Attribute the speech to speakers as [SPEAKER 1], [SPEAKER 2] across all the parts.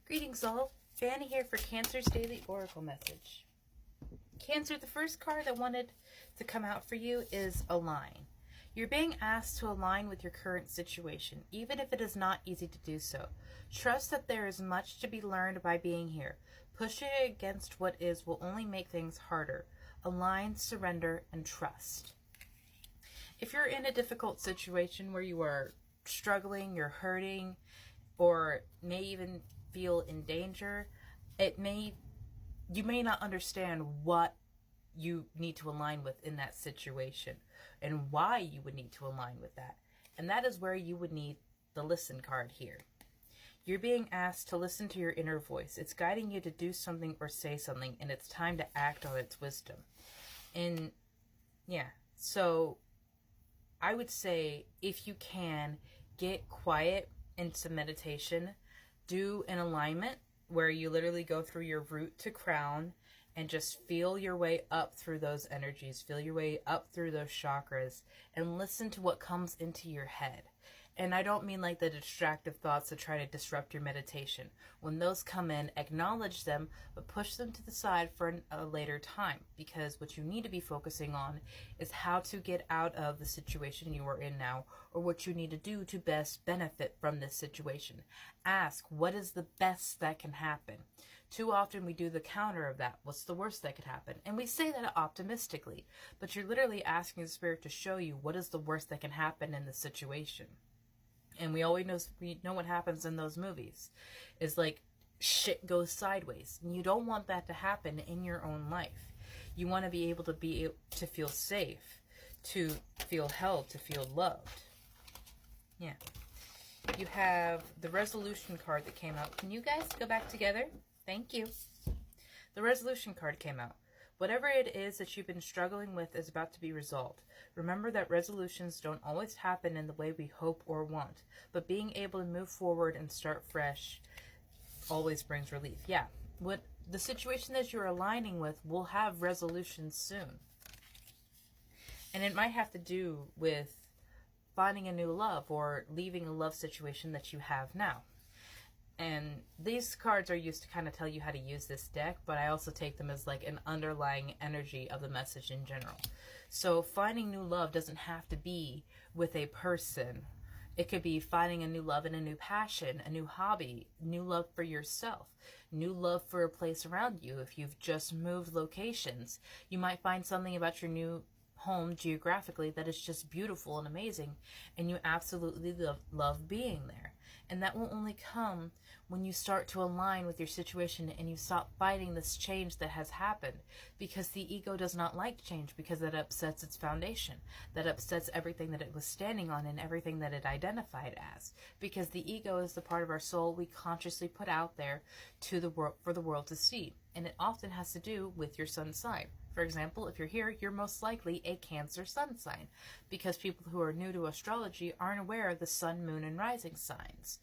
[SPEAKER 1] Greetings all, Fanny here for Cancer's Daily Oracle Message. Cancer, the first card I wanted to come out for you is Align. You're being asked to align with your current situation, even if it is not easy to do so. Trust that there is much to be learned by being here. Pushing against what is will only make things harder. Align, surrender, and trust. If you're in a difficult situation where you are struggling, you're hurting, or may even feel in danger, you may not understand what you need to align with in that situation and why you would need to align with that. And that is where you would need the listen card here. You're being asked to listen to your inner voice. It's guiding you to do something or say something, and it's time to act on its wisdom. And yeah, so I would say if you can, get quiet into meditation. Do an alignment where you literally go through your root to crown and just feel your way up through those energies, feel your way up through those chakras, and listen to what comes into your head. And I don't mean like the distractive thoughts that try to disrupt your meditation. When those come in, acknowledge them, but push them to the side for a later time, because what you need to be focusing on is how to get out of the situation you are in now, or what you need to do to best benefit from this situation. Ask, what is the best that can happen? Too often we do the counter of that. What's the worst that could happen? And we say that optimistically, but you're literally asking the spirit to show you what is the worst that can happen in the situation. And we know what happens in those movies is like shit goes sideways. And you don't want that to happen in your own life. You want to be able to feel safe, to feel held, to feel loved. Yeah. You have the resolution card that came out. Can you guys go back together? Thank you. The resolution card came out. Whatever it is that you've been struggling with is about to be resolved. Remember that resolutions don't always happen in the way we hope or want, but being able to move forward and start fresh always brings relief. Yeah, what the situation that you're aligning with will have resolutions soon. And it might have to do with finding a new love or leaving a love situation that you have now. And these cards are used to kind of tell you how to use this deck, but I also take them as like an underlying energy of the message in general. So finding new love doesn't have to be with a person. It could be finding a new love and a new passion, a new hobby, new love for yourself, new love for a place around you. If you've just moved locations, you might find something about your new home geographically that is just beautiful and amazing, and you absolutely love being there. And that will only come when you start to align with your situation and you stop fighting this change that has happened, because the ego does not like change, because that upsets its foundation, that upsets everything that it was standing on and everything that it identified as, because the ego is the part of our soul we consciously put out there to the world, for the world to see, and it often has to do with your sun sign. For example, if you're here, you're most likely a Cancer sun sign, because people who are new to astrology aren't aware of the sun, moon, and rising signs.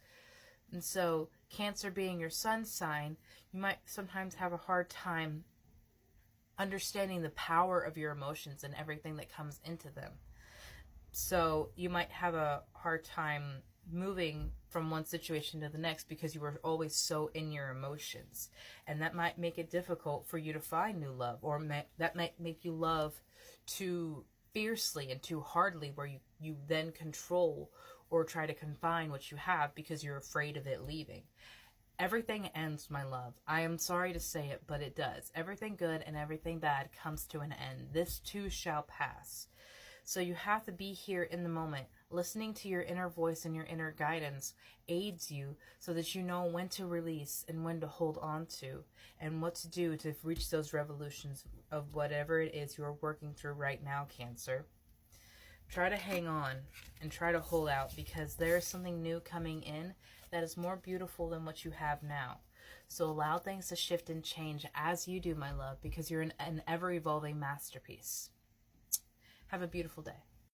[SPEAKER 1] And so, Cancer being your sun sign, you might sometimes have a hard time understanding the power of your emotions and everything that comes into them. So, you might have a hard time moving from one situation to the next because you were always so in your emotions, and that might make it difficult for you to find new love, or that might make you love too fiercely and too hardly, where you then control or try to confine what you have because you're afraid of it leaving. Everything ends, my love. I am sorry to say it, but it does. Everything good and everything bad comes to an end. This too shall pass. So you have to be here in the moment. Listening to your inner voice and your inner guidance aids you so that you know when to release and when to hold on to, and what to do to reach those revolutions of whatever it is you're working through right now, Cancer. Try to hang on and try to hold out, because there is something new coming in that is more beautiful than what you have now. So allow things to shift and change as you do, my love, because you're an ever-evolving masterpiece. Have a beautiful day.